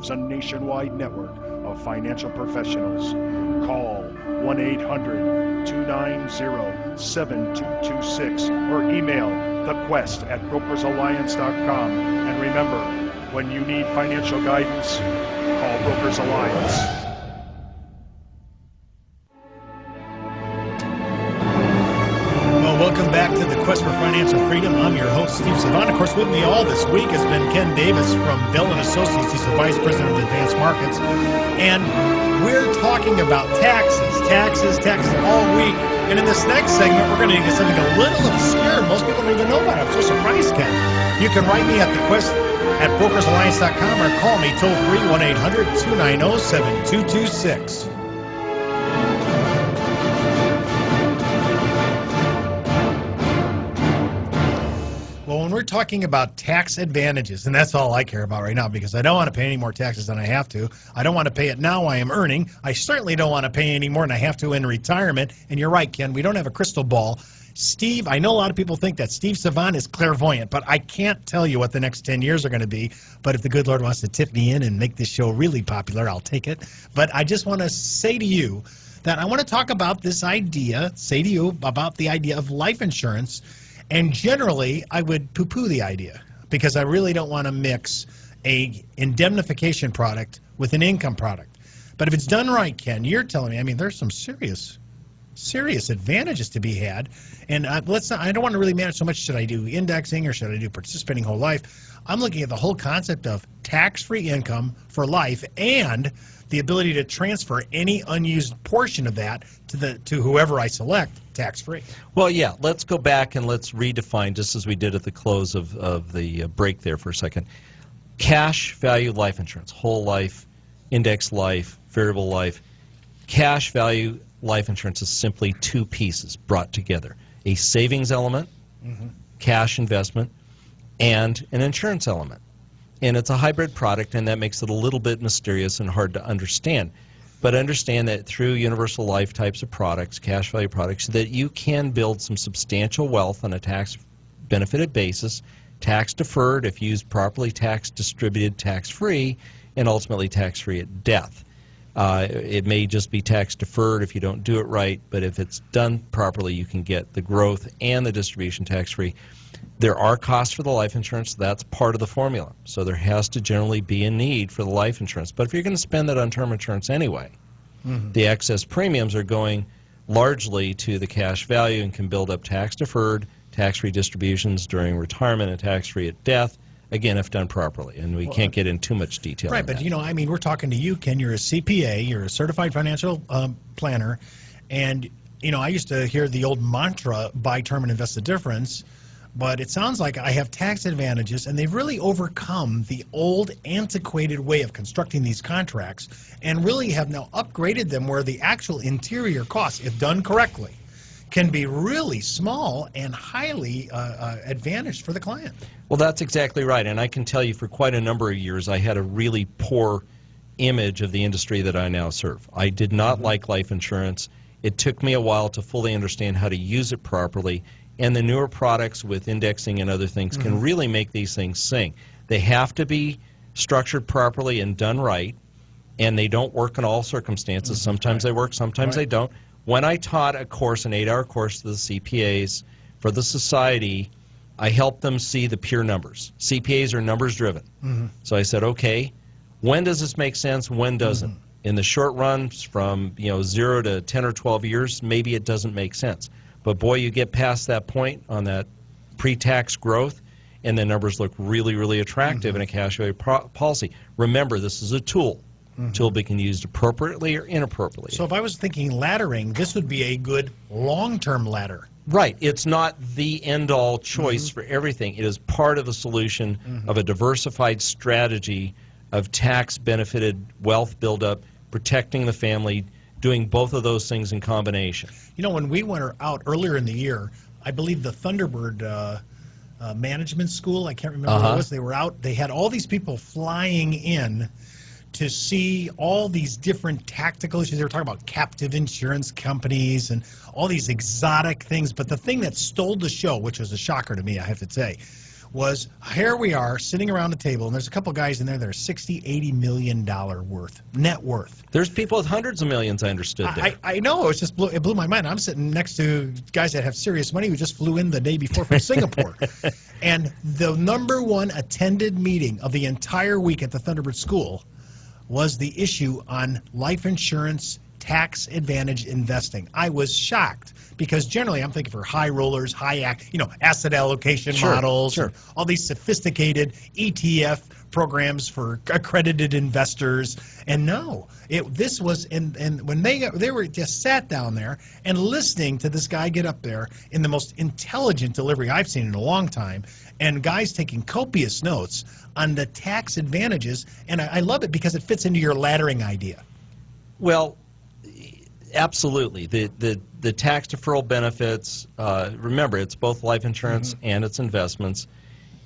serves a nationwide network of financial professionals. Call 1-800-290-7226 or email thequest@brokersalliance.com. And remember, when you need financial guidance, call Brokers Alliance. Welcome back to the Quest for Financial Freedom. I'm your host, Steve Savant. Of course, with me all this week has been Ken Davis from Bell & Associates. He's the Vice President of Advanced Markets. And we're talking about taxes all week. And in this next segment, we're going to get something a little obscure. Most people don't even know about it. I'm so surprised, Ken. You can write me at thequest@brokersalliance.com or call me toll-free 1-800-290-7226. Well, when we're talking about tax advantages, and that's all I care about right now because I don't want to pay any more taxes than I have to. I don't want to pay it now I am earning. I certainly don't want to pay any more than I have to in retirement. And you're right, Ken, we don't have a crystal ball. Steve, I know a lot of people think that Steve Savant is clairvoyant, but I can't tell you what the next 10 years are going to be. But if the good Lord wants to tip me in and make this show really popular, I'll take it. But I just want to say to you that I want to talk about this idea, say to you about the idea of life insurance. And generally, I would poo-poo the idea because I really don't want to mix a indemnification product with an income product. But if it's done right, Ken, you're telling me, I mean, there's some serious advantages to be had. And I don't want to really manage so much, should I do indexing or should I do participating whole life? I'm looking at the whole concept of tax-free income for life and the ability to transfer any unused portion of that to whoever I select tax-free. Well, yeah, let's go back and let's redefine, just as we did at the close of the break there for a second. Cash value life insurance, whole life, index life, variable life. Cash value life insurance is simply two pieces brought together. A savings element, cash investment, and an insurance element. And it's a hybrid product, and that makes it a little bit mysterious and hard to understand. But understand that through universal life types of products, cash value products, that you can build some substantial wealth on a tax-benefited basis, tax-deferred if used properly, tax-distributed, tax-free, and ultimately tax-free at death. It may just be tax-deferred if you don't do it right, but if it's done properly, you can get the growth and the distribution tax-free. There are costs for the life insurance. That's part of the formula. So there has to generally be a need for the life insurance. But if you're going to spend that on term insurance anyway, the excess premiums are going largely to the cash value and can build up tax-deferred, tax-free distributions during retirement and tax-free at death, again, if done properly. And we can't get in too much detail. Right, but that. you know, I mean, we're talking to you, Ken. You're a CPA. You're a certified financial planner. And, you know, I used to hear the old mantra, buy term and invest the difference. But it sounds like I have tax advantages, and they've really overcome the old, antiquated way of constructing these contracts and really have now upgraded them where the actual interior costs, if done correctly, can be really small and highly advantaged for the client. Well, that's exactly right. And I can tell you for quite a number of years I had a really poor image of the industry that I now serve. I did not like life insurance. It took me a while to fully understand how to use it properly. And the newer products with indexing and other things can really make these things sing. They have to be structured properly and done right, and they don't work in all circumstances. Sometimes they work, sometimes they don't. When I taught a course, an 8-hour course to the CPAs for the society, I helped them see the pure numbers. CPAs are numbers driven. So I said, okay, when does this make sense, when doesn't? In the short run, from 0 to 10 or 12 years, maybe it doesn't make sense. But boy, you get past that point on that pre-tax growth, and the numbers look really, really attractive in a cash value policy. Remember, this is a tool. Tool can be used appropriately or inappropriately. So if I was thinking laddering, this would be a good long-term ladder. Right. It's not the end-all choice for everything. It is part of the solution of a diversified strategy of tax-benefited wealth buildup, protecting the family, doing both of those things in combination. You know, when we went out earlier in the year, I believe the Thunderbird Management School, I can't remember what it was, they were out, they had all these people flying in to see all these different tactical issues. They were talking about captive insurance companies and all these exotic things. But the thing that stole the show, which was a shocker to me, I have to say, was here we are sitting around the table, and there's a couple guys in there that are $60-80 million worth, net worth. There's people with hundreds of millions, I understood there. I know, it blew my mind. I'm sitting next to guys that have serious money who just flew in the day before from Singapore. And the number one attended meeting of the entire week at the Thunderbird School was the issue on life insurance tax advantage investing. I was shocked because generally I'm thinking for high rollers, asset allocation models, sure. all these sophisticated ETF programs for accredited investors. And no, this was and when they were just sat down there and listening to this guy get up there in the most intelligent delivery I've seen in a long time, and guys taking copious notes on the tax advantages. And I love it because it fits into your laddering idea. Well, absolutely. The tax deferral benefits, remember, it's both life insurance and it's investments.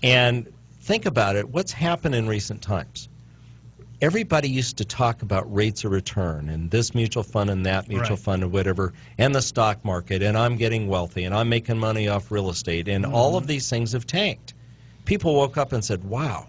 And think about it, what's happened in recent times? Everybody used to talk about rates of return and this mutual fund and that mutual fund and whatever, and the stock market, and I'm getting wealthy, and I'm making money off real estate, and all of these things have tanked. People woke up and said, wow,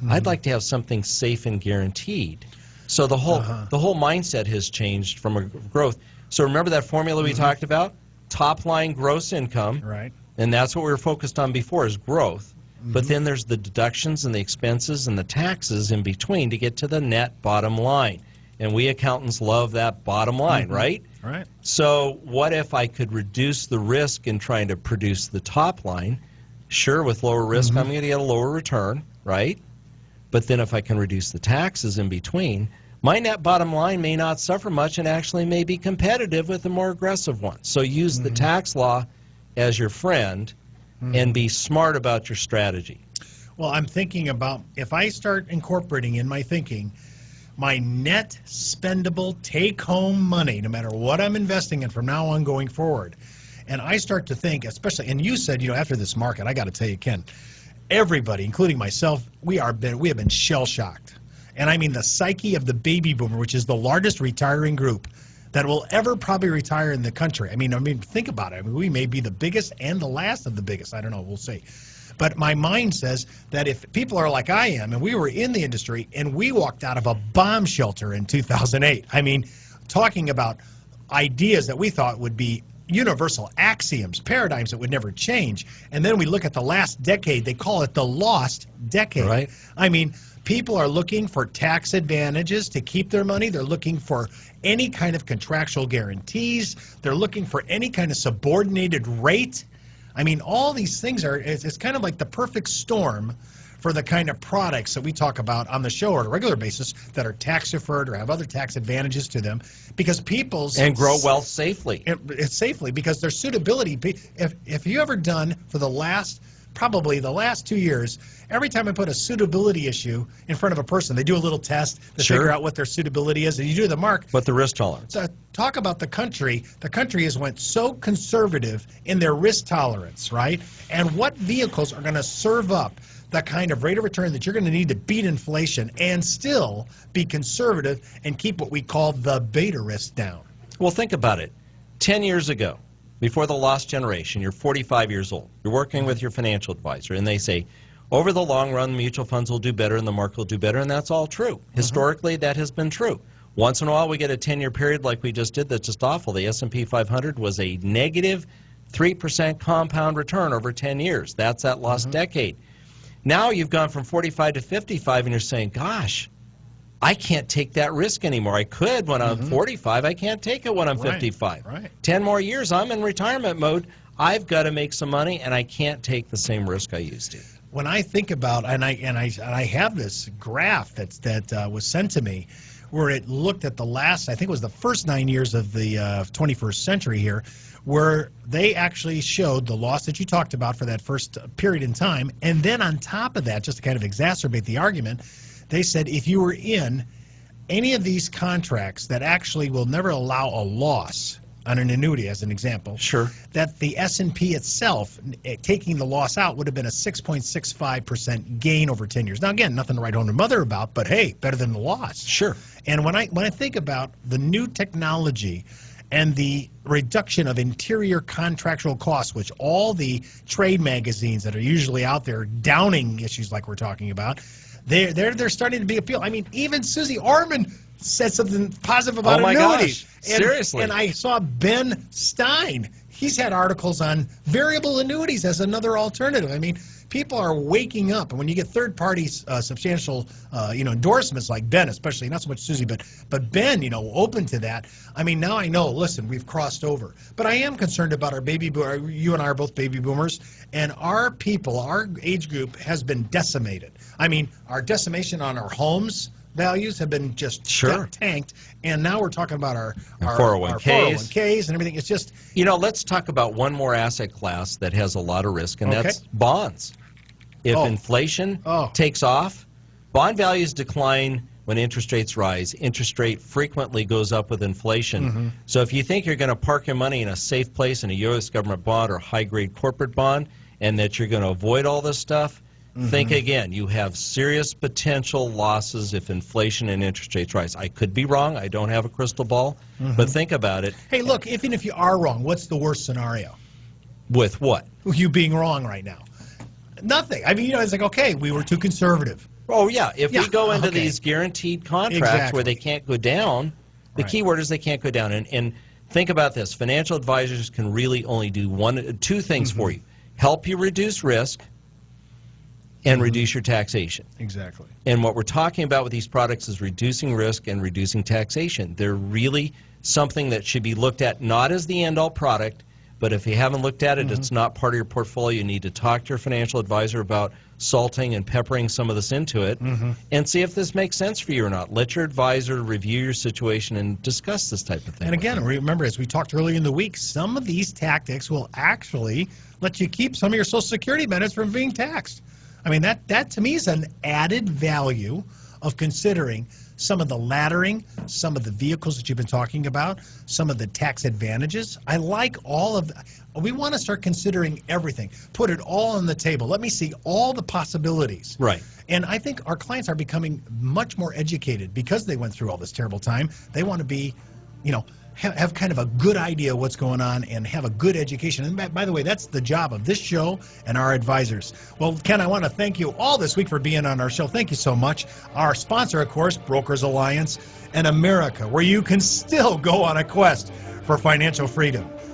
I'd like to have something safe and guaranteed. So the whole mindset has changed from a growth. So remember that formula we talked about? Top line gross income, Right. and that's what we were focused on before is growth. But then there's the deductions and the expenses and the taxes in between to get to the net bottom line. And we accountants love that bottom line, right? Right. So what if I could reduce the risk in trying to produce the top line? Sure, with lower risk, I'm going to get a lower return, right? But then if I can reduce the taxes in between, my net bottom line may not suffer much and actually may be competitive with the more aggressive one. So use the tax law as your friend and be smart about your strategy. Well, I'm thinking about if I start incorporating in my thinking my net spendable take-home money, no matter what I'm investing in from now on going forward, and I start to think, especially, and you said, after this market, I got to tell you, Ken, everybody, including myself, we have been shell-shocked. And I mean the psyche of the baby boomer, which is the largest retiring group that will ever probably retire in the country. I mean, think about it. We may be the biggest and the last of the biggest. I don't know. We'll see. But my mind says that if people are like I am, and we were in the industry, and we walked out of a bomb shelter in 2008, I mean, talking about ideas that we thought would be universal axioms, paradigms that would never change. And then we look at the last decade, they call it the lost decade. Right. I mean, people are looking for tax advantages to keep their money. They're looking for any kind of contractual guarantees. They're looking for any kind of subordinated rate. I mean, all these things it's kind of like the perfect storm for the kind of products that we talk about on the show on a regular basis that are tax deferred or have other tax advantages to them, because and grow wealth safely. It's safely because their suitability. If you ever done for probably the last 2 years, every time I put a suitability issue in front of a person, they do a little test to figure out what their suitability is, and you do the mark. But the risk tolerance. So talk about the country. The country has went so conservative in their risk tolerance, right? And what vehicles are going to serve up the kind of rate of return that you're going to need to beat inflation and still be conservative and keep what we call the beta risk down? Well, think about it. 10 years ago, before the lost generation, you're 45 years old. You're working with your financial advisor, and they say, over the long run, mutual funds will do better and the market will do better, and that's all true. Historically, that has been true. Once in a while, we get a 10-year period like we just did that's just awful. The S&P 500 was a negative 3% compound return over 10 years. That's that lost decade. Now you've gone from 45 to 55, and you're saying, gosh, I can't take that risk anymore. I could when I'm 45. I can't take it when I'm 55. Right. 10 more years, I'm in retirement mode. I've got to make some money, and I can't take the same risk I used to. When I think about, and I have this graph that was sent to me, where it looked at the last, I think it was the first 9 years of the 21st century here, where they actually showed the loss that you talked about for that first period in time. And then on top of that, just to kind of exacerbate the argument, they said if you were in any of these contracts that actually will never allow a loss on an annuity, as an example, that the S&P itself, taking the loss out, would have been a 6.65% gain over 10 years. Now, again, nothing to write home to mother about, but hey, better than the loss. Sure. And when I think about the new technology and the reduction of interior contractual costs, which all the trade magazines that are usually out there downing issues like we're talking about, they're starting to be appealed. I mean, even Susie Orman said something positive about Oh my annuities. gosh, seriously. And I saw Ben Stein. He's had articles on variable annuities as another alternative. I mean, people are waking up, and when you get third-party substantial, endorsements like Ben, especially not so much Susie, but Ben, open to that. I mean, now I know. Listen, we've crossed over, but I am concerned about our baby boomer. You and I are both baby boomers, and our people, our age group, has been decimated. I mean, our decimation on our homes values have been just tanked, and now we're talking about our 401ks and everything. It's just let's talk about one more asset class that has a lot of risk, and that's bonds. If inflation takes off, bond values decline when interest rates rise. Interest rate frequently goes up with inflation. So if you think you're going to park your money in a safe place in a U.S. government bond or high-grade corporate bond, and that you're going to avoid all this stuff, think again. You have serious potential losses if inflation and interest rates rise. I could be wrong. I don't have a crystal ball, but think about it. Hey, look, even if you are wrong, what's the worst scenario? With what? You being wrong right now. Nothing. I mean, it's like, okay, we were too conservative. Oh, yeah. If we go into these guaranteed contracts where they can't go down, the key word is they can't go down. And think about this. Financial advisors can really only do two things for you. Help you reduce risk and reduce your taxation. Exactly. And what we're talking about with these products is reducing risk and reducing taxation. They're really something that should be looked at not as the end-all product, but if you haven't looked at it, it's not part of your portfolio. You need to talk to your financial advisor about salting and peppering some of this into it and see if this makes sense for you or not. Let your advisor review your situation and discuss this type of thing. And again, remember, as we talked earlier in the week, some of these tactics will actually let you keep some of your Social Security benefits from being taxed. I mean, that to me is an added value of considering some of the laddering, some of the vehicles that you've been talking about, some of the tax advantages. I like all of that. We want to start considering everything. Put it all on the table. Let me see all the possibilities. Right. And I think our clients are becoming much more educated because they went through all this terrible time. They want to be, have kind of a good idea of what's going on and have a good education. And by the way, that's the job of this show and our advisors. Well, Ken, I want to thank you all this week for being on our show. Thank you so much. Our sponsor, of course, Brokers Alliance and America, where you can still go on a quest for financial freedom.